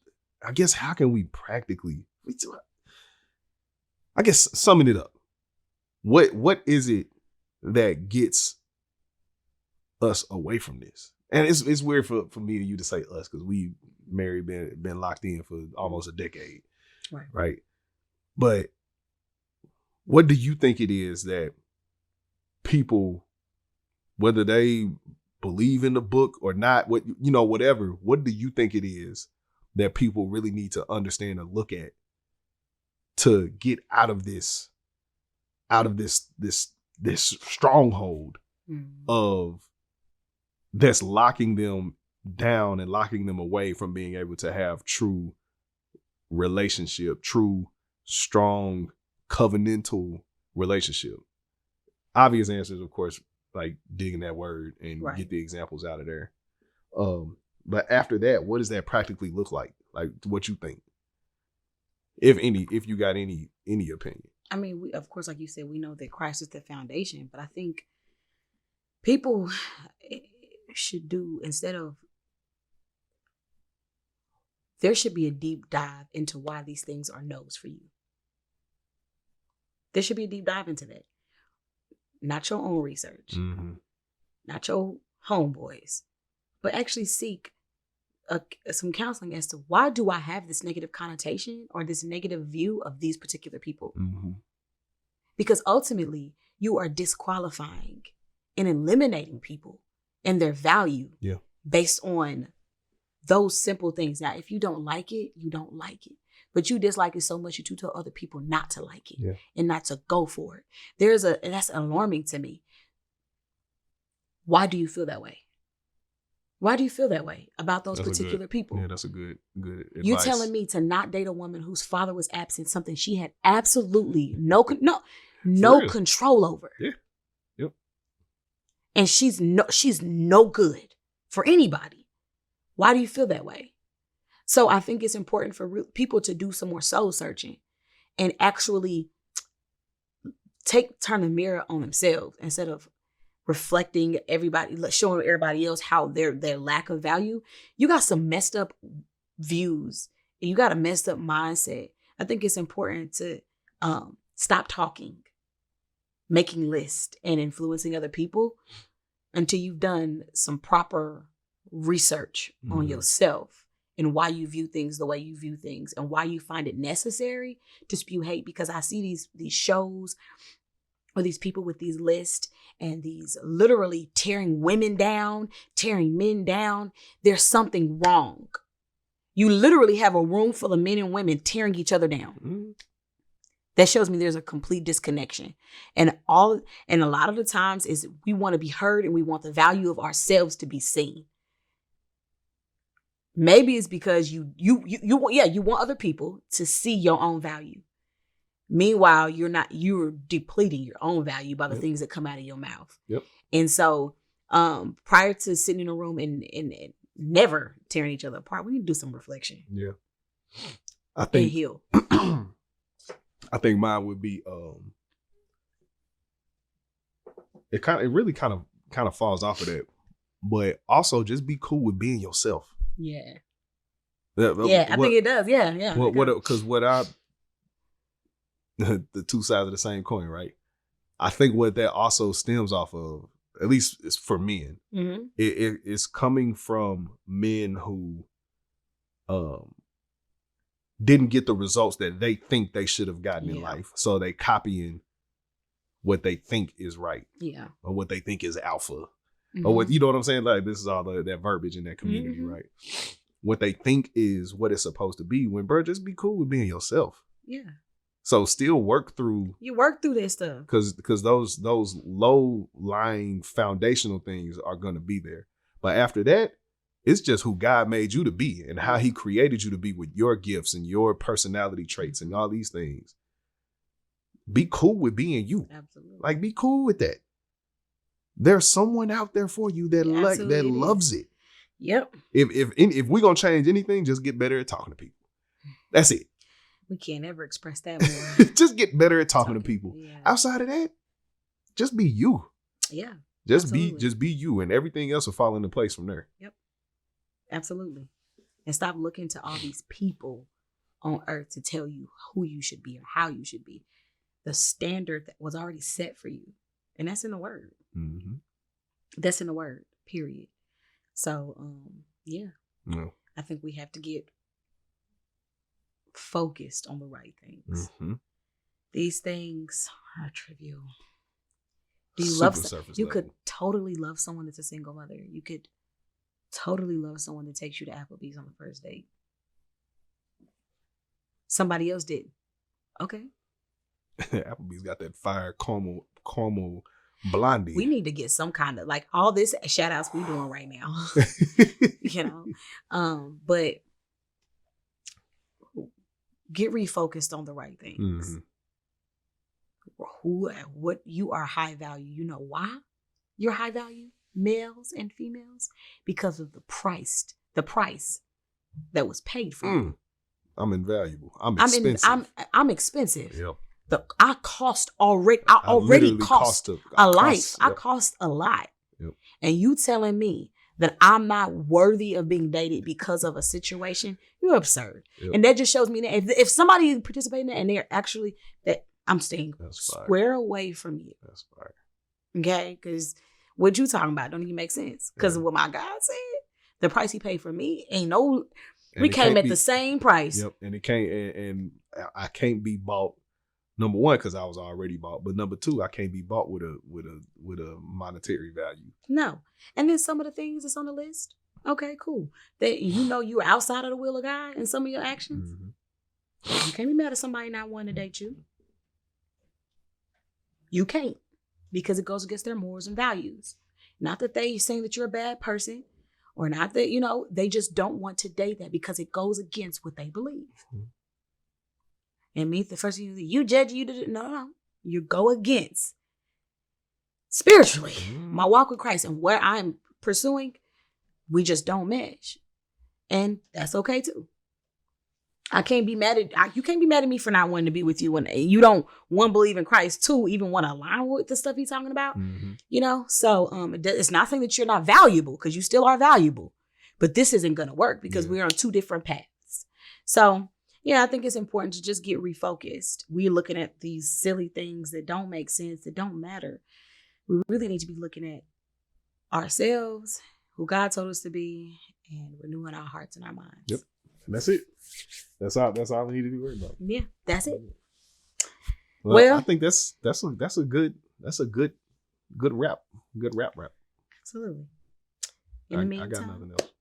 I guess how can we practically, I guess, summing it up. What is it that gets us away from this? And it's weird for me and you to say us, because we married, been locked in for almost a decade. Right. But what do you think it is that people, whether they believe in the book or not, whatever, what do you think it is that people really need to understand and look at to get out of this stronghold of that's locking them down and locking them away from being able to have true relationship, true, strong, covenantal relationship? Obvious answers, of course, like digging that word and get the examples out of there. But after that, what does that practically look like? Like, what you think? If you got any opinion. I mean, of course, like you said, we know that Christ is the foundation, but I think People should do, instead of, there should be a deep dive into why these things are no's for you. There should be a deep dive into that. Not your own research, not your homeboys, but actually seek some counseling as to why do I have this negative connotation or this negative view of these particular people? Because ultimately, you are disqualifying and eliminating people and their value based on those simple things. Now, if you don't like it, you don't like it. But you dislike it so much you tell other people not to like it and not to go for it. That's alarming to me. Why do you feel that way? Why do you feel that way about those particular people? Yeah, that's a good advice. You telling me to not date a woman whose father was absent, something she had absolutely no control over. Yeah. Yep. And she's no good for anybody. Why do you feel that way? So I think it's important for people to do some more soul searching and actually turn the mirror on themselves instead of reflecting everybody, showing everybody else how their lack of value. You got some messed up views and you got a messed up mindset. I think it's important to stop talking, making lists, and influencing other people until you've done some proper research on yourself and why you view things the way you view things and why you find it necessary to spew hate. Because I see these shows or these people with these lists and these literally tearing women down, tearing men down. There's something wrong. You literally have a room full of men and women tearing each other down. That shows me there's a complete disconnection. And a lot of the times is we want to be heard and we want the value of ourselves to be seen. Maybe it's because you want other people to see your own value. Meanwhile, you're depleting your own value by the things that come out of your mouth. Yep. And so prior to sitting in a room and never tearing each other apart, we need to do some reflection. Yeah. I think and heal. I think mine would be it really kind of falls off of that. But also just be cool with being yourself. Yeah. I think it does. Yeah. Because the two sides of the same coin, right? I think what that also stems off of, at least it's for men, it's coming from men who didn't get the results that they think they should have gotten in life. So they copying what they think is right. Yeah. Or what they think is alpha. Or what, you know what I'm saying? Like, this is all that verbiage in that community, right? What they think is what it's supposed to be. When, bro, just be cool with being yourself. Yeah. So still work through. You work through this stuff. Because those low-lying foundational things are going to be there. But after that, it's just who God made you to be and how he created you to be with your gifts and your personality traits and all these things. Be cool with being you. Absolutely. Like, be cool with that. There's someone out there for you that loves it. Yep. If we're gonna change anything, just get better at talking to people. That's it. We can't ever express that more. Just get better at talking to people. Yeah. Outside of that, just be you. Yeah. Just be you, and everything else will fall into place from there. Yep. Absolutely. And stop looking to all these people on earth to tell you who you should be or how you should be. The standard that was already set for you. And that's in the word. Mm-hmm. That's in the word, period. So, yeah. I think we have to get focused on the right things. Mm-hmm. These things are trivial. Do you love you could totally love someone that's a single mother. You could totally love someone that takes you to Applebee's on the first date. Somebody else did. Okay. Applebee's got that fire caramel blondie. We need to get some kind of, like, all this shout outs we doing right now. But get refocused on the right things. What you are high value. You know why you're high value, males and females? Because of the price that was paid for you. I'm invaluable. I'm expensive. I'm expensive. Yep. I already cost a life. I cost a lot. and you telling me that I'm not worthy of being dated because of a situation, you're absurd. Yep. And that just shows me that if somebody participating in that and they're actually that I'm staying square away from you. That's fire. Okay? Because what you talking about don't even make sense. Because what my God said, the price he paid for me ain't no. We came at the same price. Yep. And it can't. And I can't be bought. Number one, because I was already bought. But number two, I can't be bought with a monetary value. No. And then some of the things that's on the list. Okay, cool. That you're outside of the will of God in some of your actions. Mm-hmm. You can't be mad at somebody not wanting to date you. You can't, because it goes against their morals and values. Not that they saying that you're a bad person, or not that, they just don't want to date that because it goes against what they believe. Mm-hmm. And me, the first thing you judge, you did it. No. You go against spiritually my walk with Christ and where I'm pursuing. We just don't mesh, and that's okay too. I can't be mad at you. Can't be mad at me for not wanting to be with you when you don't, one, believe in Christ, two, even want to align with the stuff he's talking about. Mm-hmm. So it's not saying that you're not valuable, because you still are valuable, but this isn't gonna work because we're on two different paths. So. Yeah, I think it's important to just get refocused. We're looking at these silly things that don't make sense, that don't matter. We really need to be looking at ourselves, who God told us to be, and renewing our hearts and our minds. Yep. And that's it. That's all we need to be worried about. Yeah, that's it. Well, I think that's a good wrap. Good wrap. Absolutely. In the meantime, I got nothing else.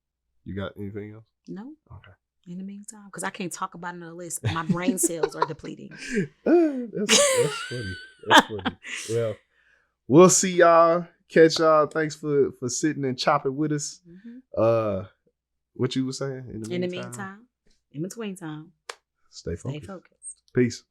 You got anything else? No. Okay. In the meantime, because I can't talk about another list. My brain cells are depleting. That's funny. That's funny. Well, we'll see y'all. Catch y'all. Thanks for sitting and chopping with us. Mm-hmm. What you were saying? In the meantime, in between time, stay focused. Stay focused. Peace.